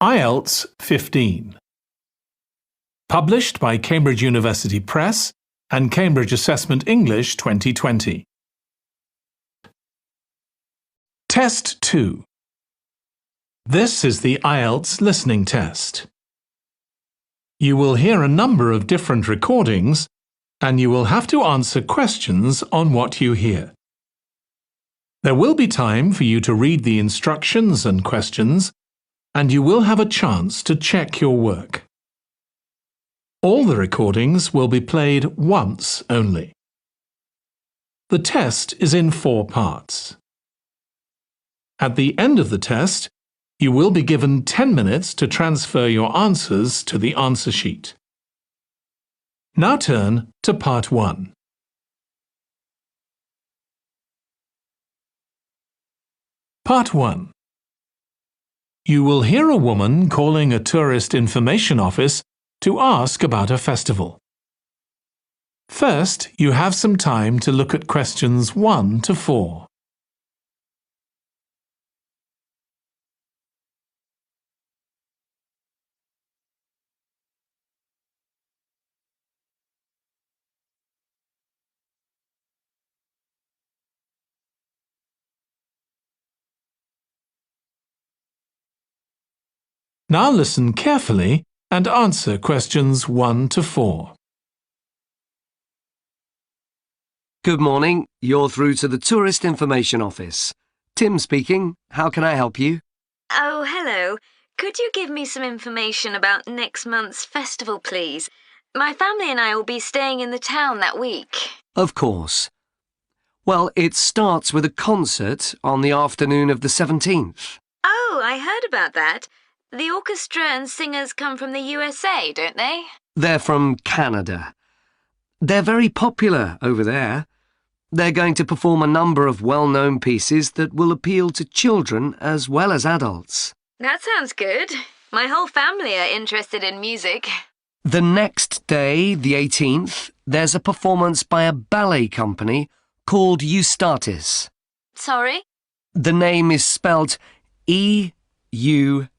IELTS 15. Published by Cambridge University Press and Cambridge Assessment English 2020. Test 2. This is the IELTS listening test. You will hear a number of different recordings and you will have to answer questions on what you hear. There will be time for you to read the instructions and questions, and you will have a chance to check your work. All the recordings will be played once only. The test is in 4 parts. At the end of the test, you will be given 10 minutes to transfer your answers to the answer sheet. Now turn to Part 1. Part 1. You will hear a woman calling a tourist information office to ask about a festival. First, you have some time to look at questions 1 to 4. Now listen carefully and answer questions 1 to 4. Good morning. You're through to the Tourist Information Office. Tim speaking. How can I help you? Oh, hello. Could you give me some information about next month's festival, please? My family and I will be staying in the town that week. Of course. Well, it starts with a concert on the afternoon of the 17th. Oh, I heard about that. The orchestra and singers come from the USA, don't they? They're from Canada. They're very popular over there. They're going to perform a number of well-known pieces that will appeal to children as well as adults. That sounds good. My whole family are interested in music. The next day, the 18th, there's a performance by a ballet company called Eustatis. Sorry? The name is spelled Eustatis.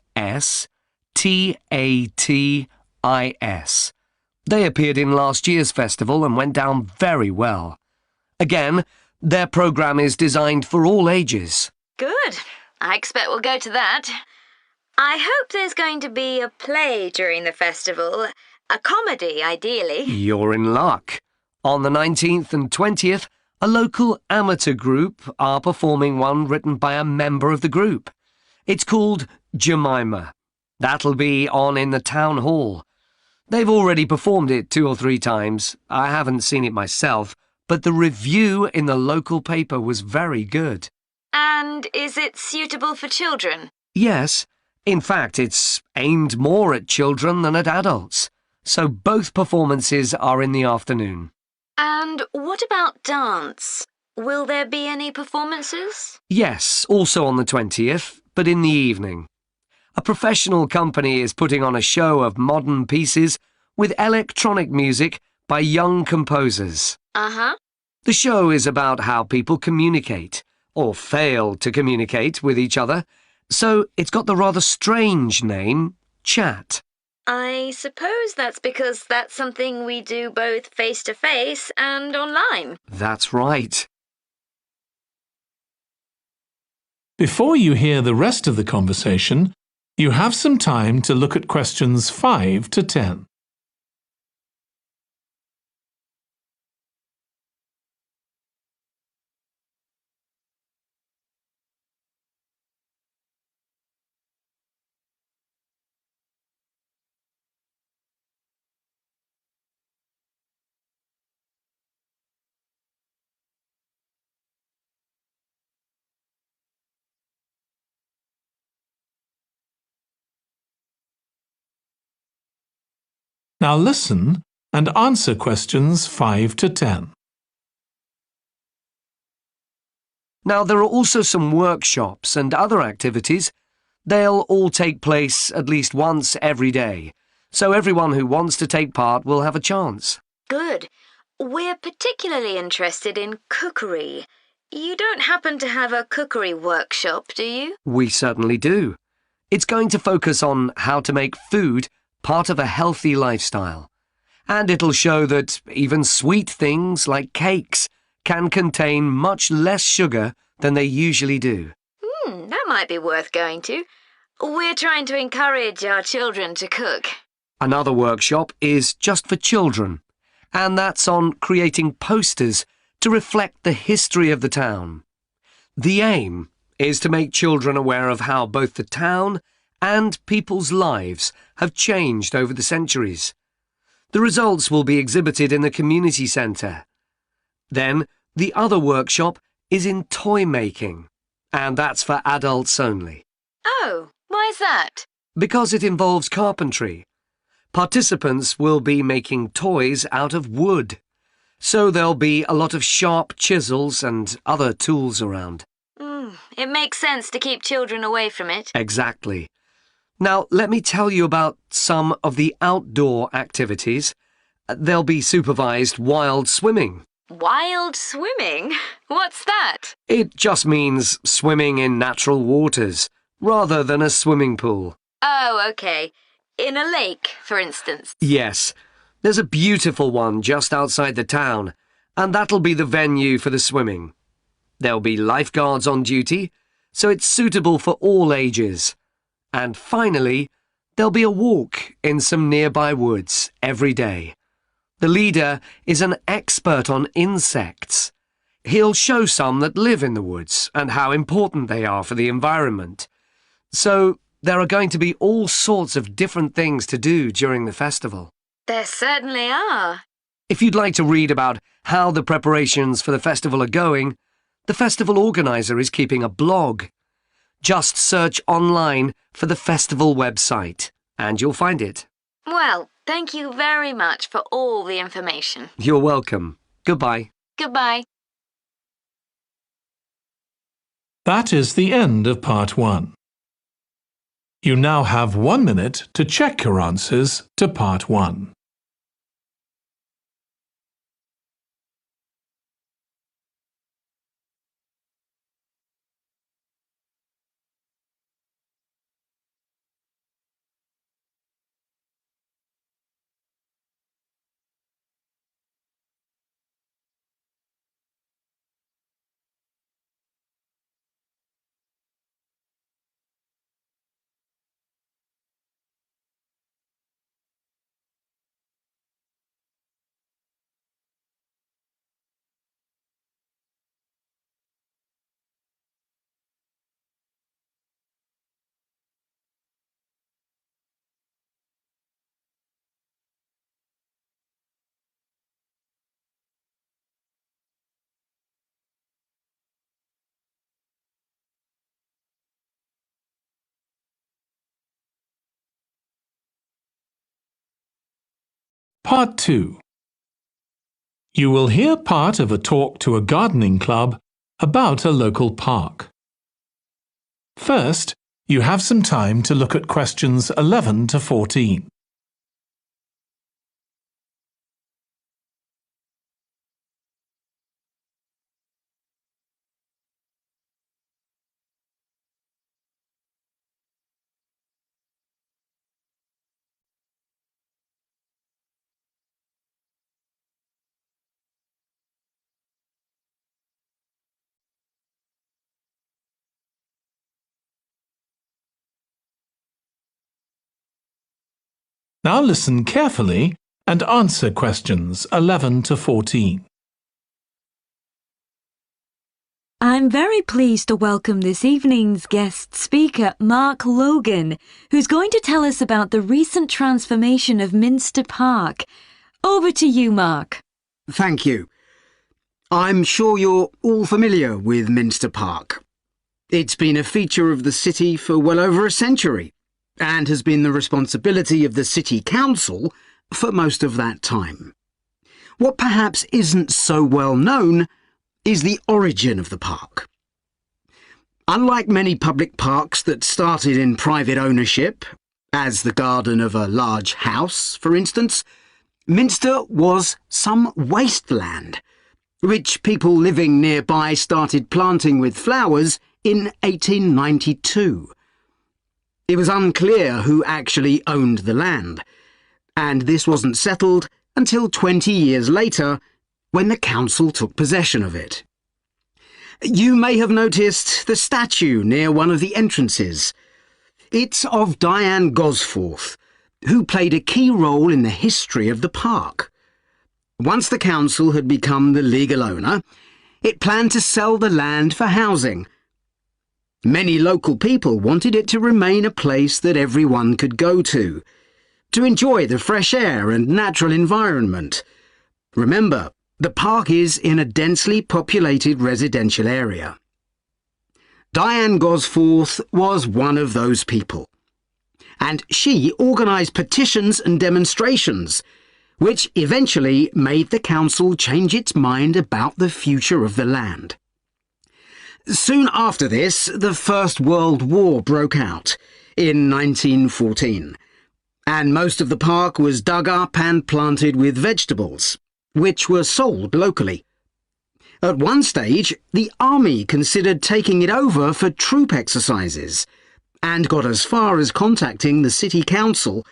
They appeared in last year's festival and went down very well. Again, their programme is designed for all ages. Good. I expect we'll go to that. I hope there's going to be a play during the festival. A comedy, ideally. You're in luck. On the 19th and 20th, a local amateur group are performing one written by a member of the group. It's called Jemima. That'll be on in the town hall. They've already performed it 2 or 3 times. I haven't seen it myself, but the review in the local paper was very good. And is it suitable for children? Yes. In fact, it's aimed more at children than at adults. So both performances are in the afternoon. And what about dance? Will there be any performances? Yes, also on the 20th, but in the evening. A professional company is putting on a show of modern pieces with electronic music by young composers. Uh-huh. The show is about how people communicate, or fail to communicate with each other, so it's got the rather strange name, Chat. I suppose that's because that's something we do both face-to-face and online. That's right. Before you hear the rest of the conversation, you have some time to look at questions 5 to 10. Now listen and answer questions 5 to 10. Now, there are also some workshops and other activities. They'll all take place at least once every day, so everyone who wants to take part will have a chance. Good. We're particularly interested in cookery. You don't happen to have a cookery workshop, do you? We certainly do. It's going to focus on how to make food part of a healthy lifestyle. And it'll show that even sweet things like cakes can contain much less sugar than they usually do. That might be worth going to. We're trying to encourage our children to cook. Another workshop is just for children, and that's on creating posters to reflect the history of the town. The aim is to make children aware of how both the town and people's lives have changed over the centuries. The results will be exhibited in the community centre. Then, the other workshop is in toy making, and that's for adults only. Oh, why is that? Because it involves carpentry. Participants will be making toys out of wood, so there'll be a lot of sharp chisels and other tools around. It makes sense to keep children away from it. Exactly. Now, let me tell you about some of the outdoor activities. There'll be supervised wild swimming. Wild swimming? What's that? It just means swimming in natural waters, rather than a swimming pool. Oh, okay. In a lake, for instance. Yes. There's a beautiful one just outside the town, and that'll be the venue for the swimming. There'll be lifeguards on duty, so it's suitable for all ages. And finally, there'll be a walk in some nearby woods every day. The leader is an expert on insects. He'll show some that live in the woods and how important they are for the environment. So there are going to be all sorts of different things to do during the festival. There certainly are. If you'd like to read about how the preparations for the festival are going, the festival organizer is keeping a blog. Just search online for the festival website, and you'll find it. Well, thank you very much for all the information. You're welcome. Goodbye. Goodbye. That is the end of part 1. You now have 1 minute to check your answers to part 1. Part 2. You will hear part of a talk to a gardening club about a local park. First, you have some time to look at questions 11 to 14. Now listen carefully and answer questions 11 to 14. I'm very pleased to welcome this evening's guest speaker, Mark Logan, who's going to tell us about the recent transformation of Minster Park. Over to you, Mark. Thank you. I'm sure you're all familiar with Minster Park. It's been a feature of the city for well over a century, and has been the responsibility of the City Council for most of that time. What perhaps isn't so well known is the origin of the park. Unlike many public parks that started in private ownership, as the garden of a large house, for instance, Minster was some wasteland, which people living nearby started planting with flowers in 1892. It was unclear who actually owned the land, and this wasn't settled until 20 years later, when the council took possession of it. You may have noticed the statue near one of the entrances. It's of Diane Gosforth, who played a key role in the history of the park. Once the council had become the legal owner, it planned to sell the land for housing. Many local people wanted it to remain a place that everyone could go to enjoy the fresh air and natural environment. Remember, the park is in a densely populated residential area. Diane Gosforth was one of those people, and she organised petitions and demonstrations, which eventually made the council change its mind about the future of the land. Soon after this, the First World War broke out in 1914, and most of the park was dug up and planted with vegetables, which were sold locally. At one stage, the army considered taking it over for troop exercises, and got as far as contacting the city council,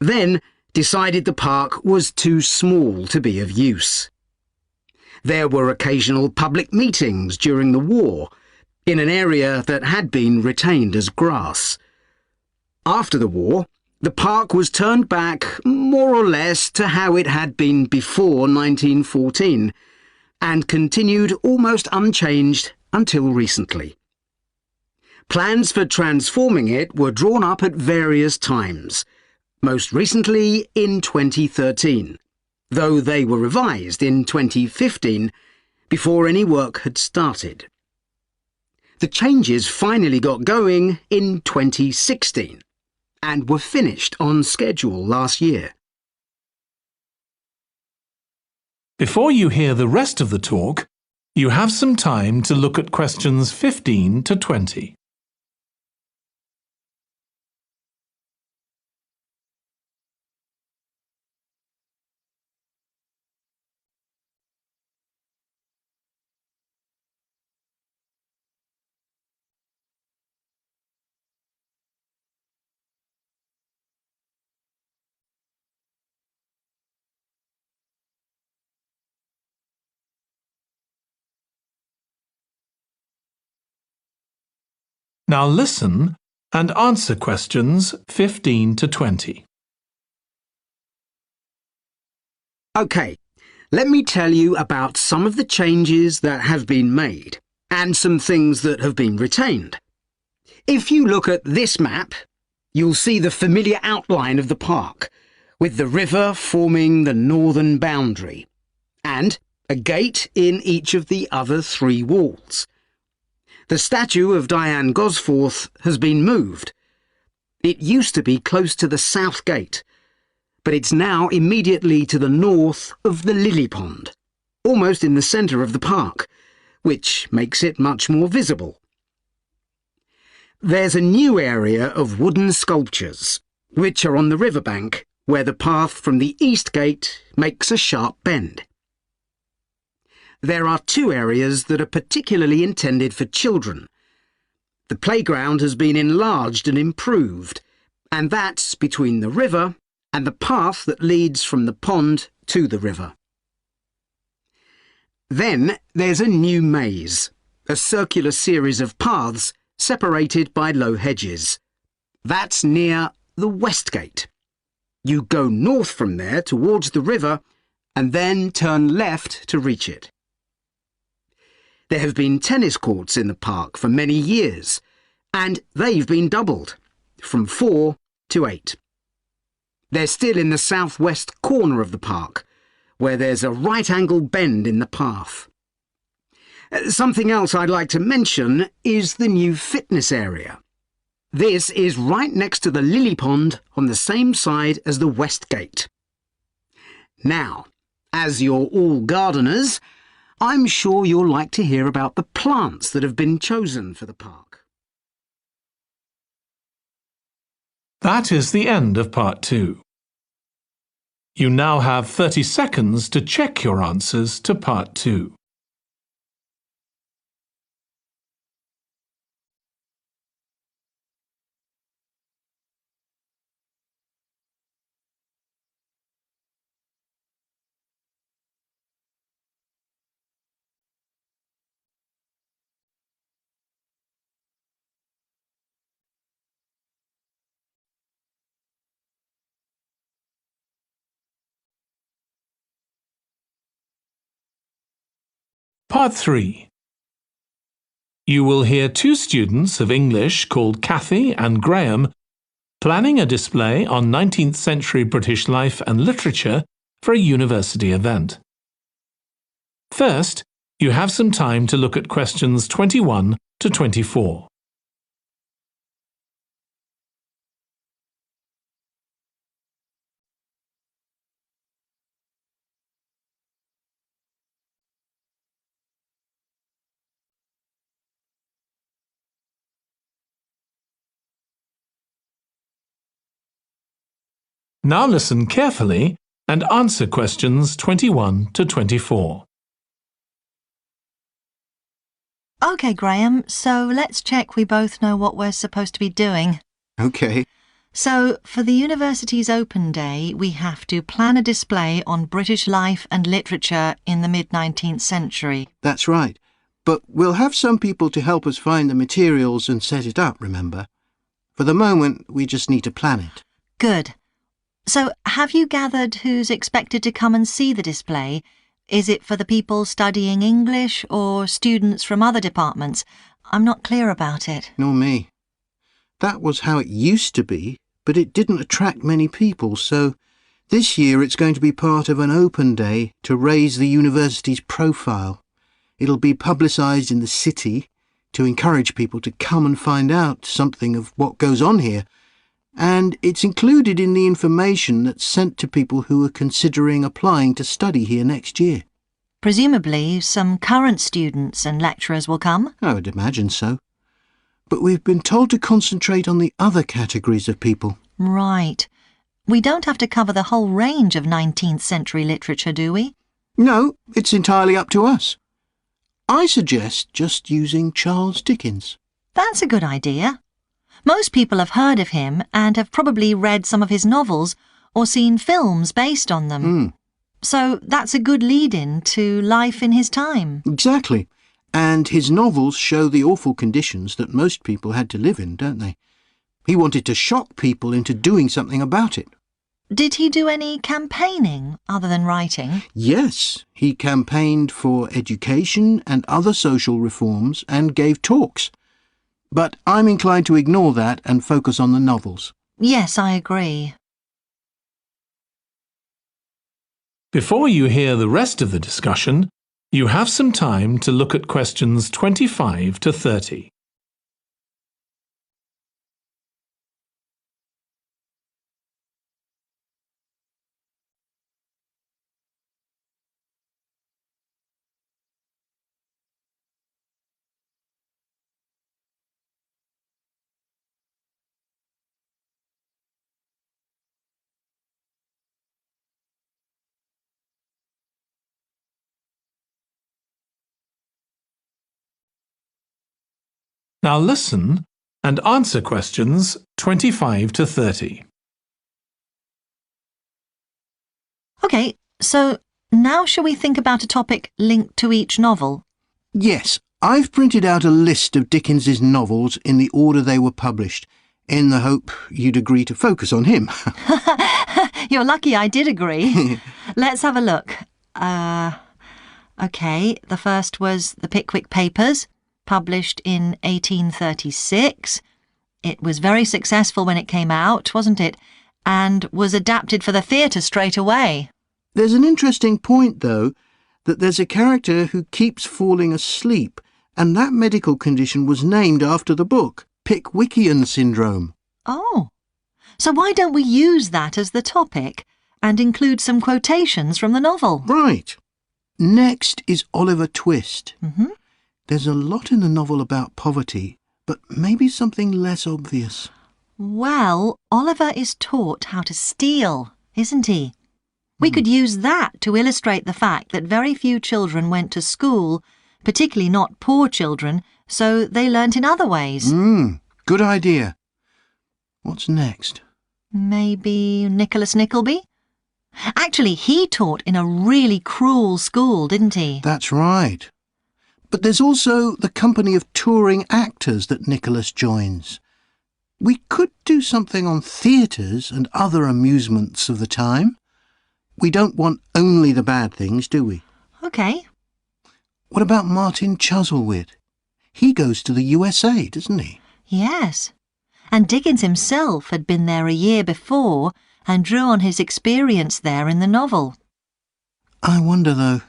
then decided the park was too small to be of use. There were occasional public meetings during the war, in an area that had been retained as grass. After the war, the park was turned back more or less to how it had been before 1914, and continued almost unchanged until recently. Plans for transforming it were drawn up at various times, most recently in 2013, though they were revised in 2015 before any work had started. The changes finally got going in 2016 and were finished on schedule last year. Before you hear the rest of the talk, you have some time to look at questions 15 to 20. Now listen and answer questions 15 to 20. OK, let me tell you about some of the changes that have been made and some things that have been retained. If you look at this map, you'll see the familiar outline of the park, with the river forming the northern boundary, and a gate in each of the other 3 walls. The statue of Diane Gosforth has been moved. It used to be close to the south gate, but it's now immediately to the north of the lily pond, almost in the centre of the park, which makes it much more visible. There's a new area of wooden sculptures, which are on the riverbank, where the path from the east gate makes a sharp bend. There are 2 areas that are particularly intended for children. The playground has been enlarged and improved, and that's between the river and the path that leads from the pond to the river. Then there's a new maze, a circular series of paths separated by low hedges. That's near the west gate. You go north from there towards the river and then turn left to reach it. There have been tennis courts in the park for many years, and they've been doubled, from 4 to 8. They're still in the southwest corner of the park, where there's a right-angle bend in the path. Something else I'd like to mention is the new fitness area. This is right next to the lily pond on the same side as the west gate. Now, as you're all gardeners, I'm sure you'll like to hear about the plants that have been chosen for the park. That is the end of part 2. You now have 30 seconds to check your answers to Part 2. Part 3. You will hear two students of English called Kathy and Graham planning a display on 19th century British life and literature for a university event. First, you have some time to look at questions 21 to 24. Now listen carefully and answer questions 21 to 24. OK, Graham, so let's check we both know what we're supposed to be doing. OK. So, for the university's open day, we have to plan a display on British life and literature in the mid-19th century. That's right. But we'll have some people to help us find the materials and set it up, remember? For the moment, we just need to plan it. Good. So, have you gathered who's expected to come and see the display? Is it for the people studying English or students from other departments? I'm not clear about it. Nor me. That was how it used to be, but it didn't attract many people, so this year it's going to be part of an open day to raise the university's profile. It'll be publicised in the city to encourage people to come and find out something of what goes on here. And it's included in the information that's sent to people who are considering applying to study here next year. Presumably, some current students and lecturers will come? I would imagine so. But we've been told to concentrate on the other categories of people. Right. We don't have to cover the whole range of 19th century literature, do we? No, it's entirely up to us. I suggest just using Charles Dickens. That's a good idea. Most people have heard of him and have probably read some of his novels or seen films based on them. So that's a good lead-in to life in his time. Exactly. And his novels show the awful conditions that most people had to live in, don't they? He wanted to shock people into doing something about it. Did he do any campaigning other than writing? Yes, he campaigned for education and other social reforms and gave talks. But I'm inclined to ignore that and focus on the novels. Yes, I agree. Before you hear the rest of the discussion, you have some time to look at questions 25 to 30. Now listen and answer questions 25 to 30. OK, so now shall we think about a topic linked to each novel? Yes, I've printed out a list of Dickens's novels in the order they were published, in the hope you'd agree to focus on him. You're lucky I did agree. Let's have a look. OK, the first was The Pickwick Papers, published in 1836. It was very successful when it came out, wasn't it? And was adapted for the theatre straight away. There's an interesting point, though, that there's a character who keeps falling asleep, and that medical condition was named after the book, Pickwickian syndrome. Oh, so why don't we use that as the topic and include some quotations from the novel? Right. Next is Oliver Twist. Mm-hmm. There's a lot in the novel about poverty, but maybe something less obvious. Well, Oliver is taught how to steal, isn't he? We could use that to illustrate the fact that very few children went to school, particularly not poor children, so they learnt in other ways. Good idea. What's next? Maybe Nicholas Nickleby? Actually, he taught in a really cruel school, didn't he? That's right. But there's also the company of touring actors that Nicholas joins. We could do something on theatres and other amusements of the time. We don't want only the bad things, do we? OK. What about Martin Chuzzlewit? He goes to the USA, doesn't he? Yes. And Dickens himself had been there a year before and drew on his experience there in the novel. I wonder, though.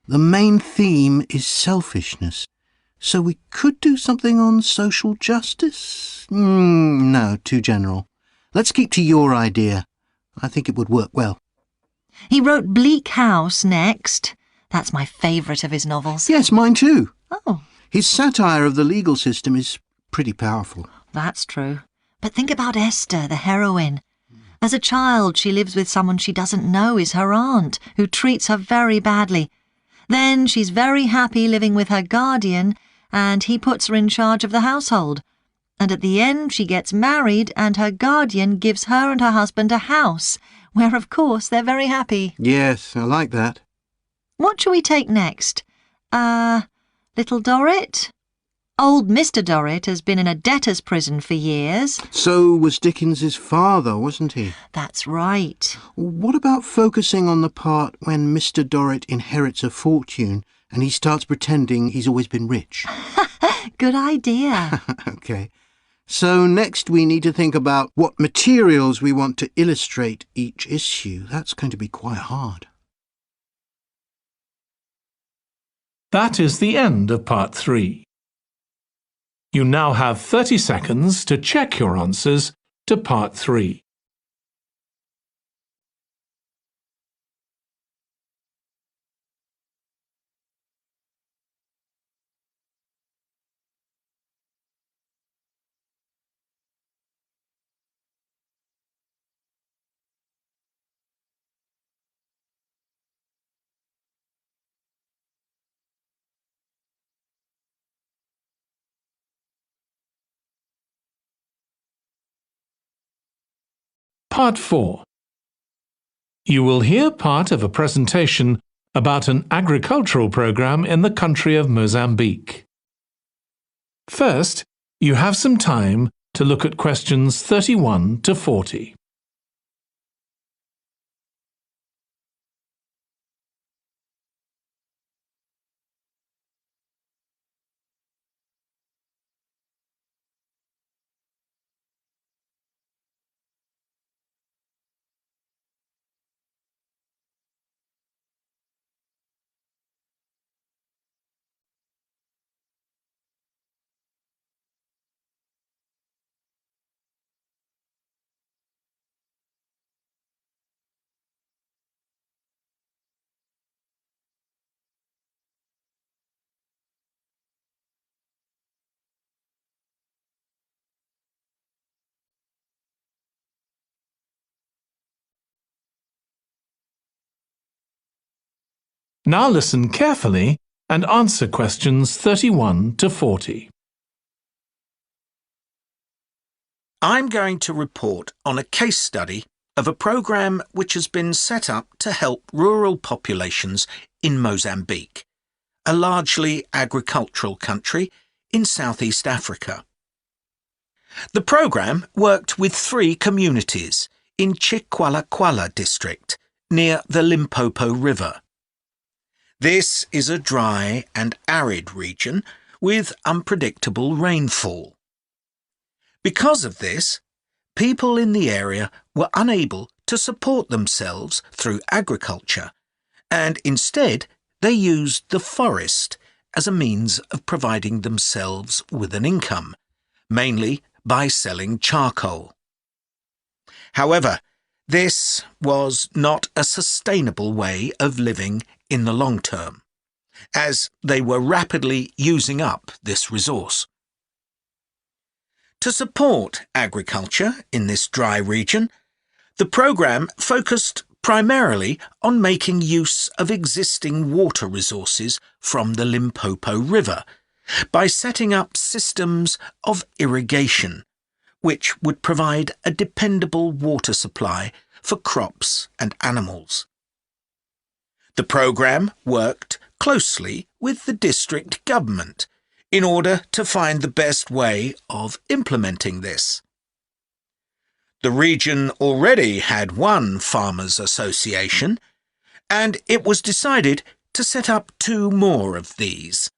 The main theme is selfishness. So we could do something on social justice? No, too general. Let's keep to your idea. I think it would work well. He wrote Bleak House next. That's my favourite of his novels. Yes, mine too. Oh. His satire of the legal system is pretty powerful. That's true. But think about Esther, the heroine. As a child, she lives with someone she doesn't know is her aunt, who treats her very badly. Then she's very happy living with her guardian, and he puts her in charge of the household. And at the end, she gets married, and her guardian gives her and her husband a house, where, of course, they're very happy. Yes, I like that. What shall we take next? Little Dorrit? Old Mr. Dorrit has been in a debtor's prison for years. So was Dickens's father, wasn't he? That's right. What about focusing on the part when Mr. Dorrit inherits a fortune and he starts pretending he's always been rich? Good idea. OK. So next we need to think about what materials we want to illustrate each issue. That's going to be quite hard. That is the end of part 3. You now have 30 seconds to check your answers to part 3. Part 4. You will hear part of a presentation about an agricultural program in the country of Mozambique. First, you have some time to look at questions 31 to 40. Now listen carefully and answer questions 31 to 40. I'm going to report on a case study of a programme which has been set up to help rural populations in Mozambique, a largely agricultural country in Southeast Africa. The programme worked with 3 communities in Chikwalakwala district near the Limpopo River. This is a dry and arid region with unpredictable rainfall. Because of this, people in the area were unable to support themselves through agriculture, and instead they used the forest as a means of providing themselves with an income, mainly by selling charcoal. However, this was not a sustainable way of living in the long term, as they were rapidly using up this resource. To support agriculture in this dry region, the programme focused primarily on making use of existing water resources from the Limpopo River by setting up systems of irrigation, which would provide a dependable water supply for crops and animals. The programme worked closely with the district government in order to find the best way of implementing this. The region already had one farmers' association, and it was decided to set up 2 more of these.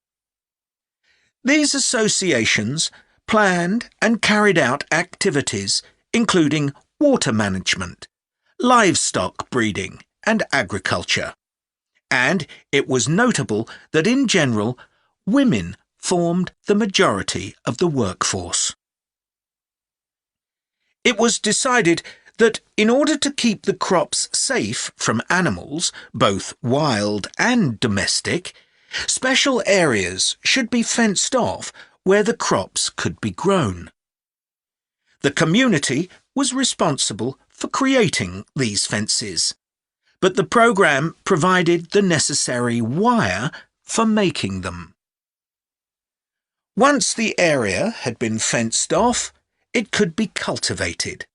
These associations planned and carried out activities including water management, livestock breeding and agriculture, and it was notable that in general women formed the majority of the workforce. It was decided that in order to keep the crops safe from animals, both wild and domestic, special areas should be fenced off where the crops could be grown. The community was responsible for creating these fences, but the programme provided the necessary wire for making them. Once the area had been fenced off, it could be cultivated.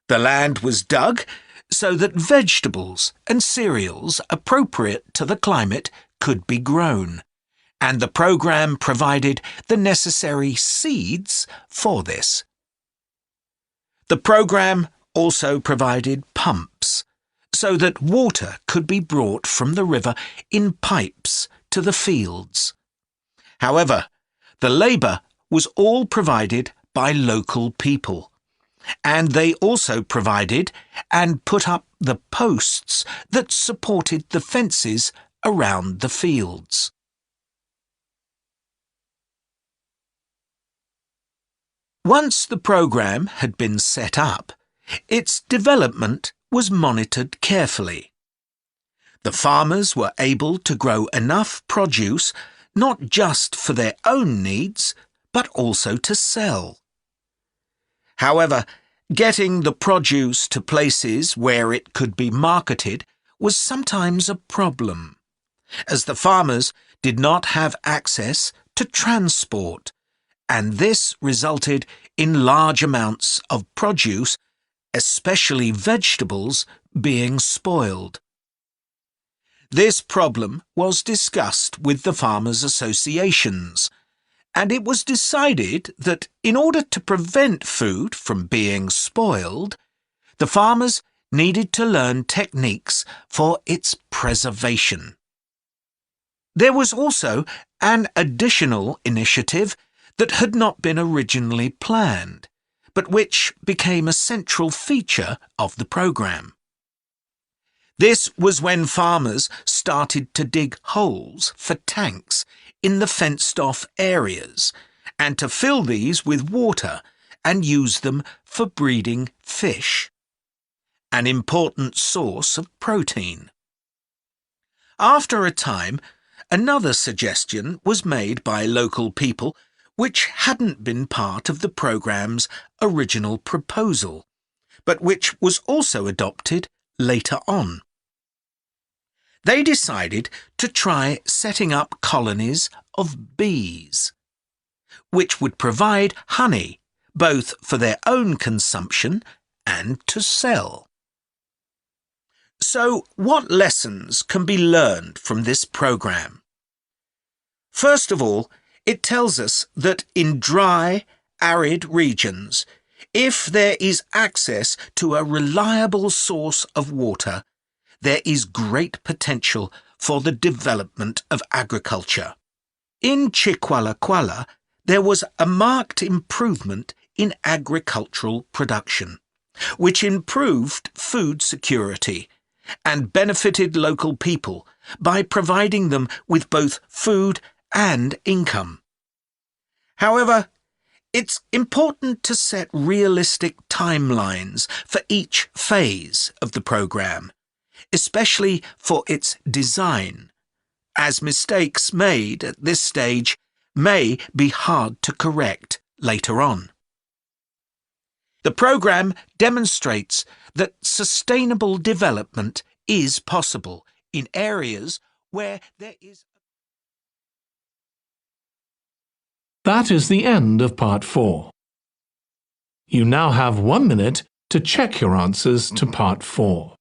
The land was dug so that vegetables and cereals appropriate to the climate could be grown, and the programme provided the necessary seeds for this. The programme also provided pumps so that water could be brought from the river in pipes to the fields. However, the labour was all provided by local people, and they also provided and put up the posts that supported the fences around the fields. Once the programme had been set up, its development was monitored carefully. The farmers were able to grow enough produce not just for their own needs, but also to sell. However, getting the produce to places where it could be marketed was sometimes a problem, as the farmers did not have access to transport, and this resulted in large amounts of produce, especially vegetables, being spoiled. This problem was discussed with the farmers' associations, and it was decided that in order to prevent food from being spoiled, the farmers needed to learn techniques for its preservation. There was also an additional initiative that had not been originally planned, but which became a central feature of the programme. This was when farmers started to dig holes for tanks in the fenced-off areas and to fill these with water and use them for breeding fish, an important source of protein. After a time, another suggestion was made by local people which hadn't been part of the programme's original proposal, but which was also adopted later on. They decided to try setting up colonies of bees, which would provide honey both for their own consumption and to sell. So, what lessons can be learned from this programme? First of all, it tells us that in dry, arid regions, if there is access to a reliable source of water, there is great potential for the development of agriculture. In Chiqualaquala, there was a marked improvement in agricultural production, which improved food security and benefited local people by providing them with both food and income. However, it's important to set realistic timelines for each phase of the programme, especially for its design, as mistakes made at this stage may be hard to correct later on. The programme demonstrates that sustainable development is possible in areas where there is. That is the end of Part 4. You now have 1 minute to check your answers to Part 4.